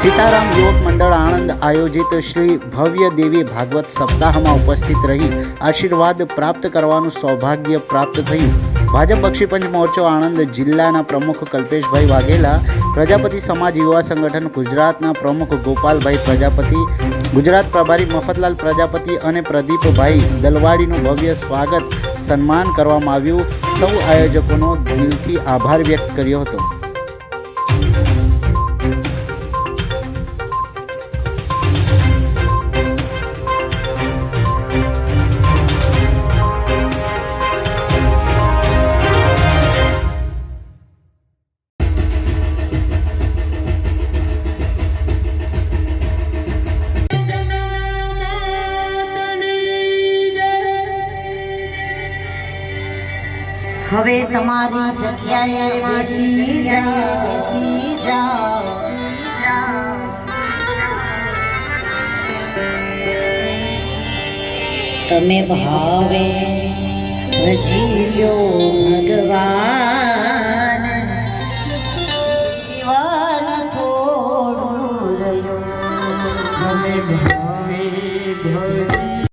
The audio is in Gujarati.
સીતારામ યુવક મંડળ આણંદ આયોજિત શ્રી ભવ્ય દેવી ભાગવત સપ્તાહમાં ઉપસ્થિત રહી આશીર્વાદ પ્રાપ્ત કરવાનું સૌભાગ્ય પ્રાપ્ત થયું. ભાજપ બક્ષીપંચ મોરચો આણંદ જિલ્લાના પ્રમુખ કલ્પેશભાઈ વાઘેલા, પ્રજાપતિ સમાજ યુવા સંગઠન ગુજરાતના પ્રમુખ ગોપાલભાઈ પ્રજાપતિ, ગુજરાત પ્રભારી મફતલાલ પ્રજાપતિ અને પ્રદીપભાઈ દલવાડીનું ભવ્ય સ્વાગત સન્માન કરવામાં આવ્યું. સૌ આયોજકોનો દિલથી આભાર વ્યક્ત કર્યો હતો. હવે તમારી જગ્યાએ બેસી જાઓ. તમે ભાવે ભજી લો ભગવાન.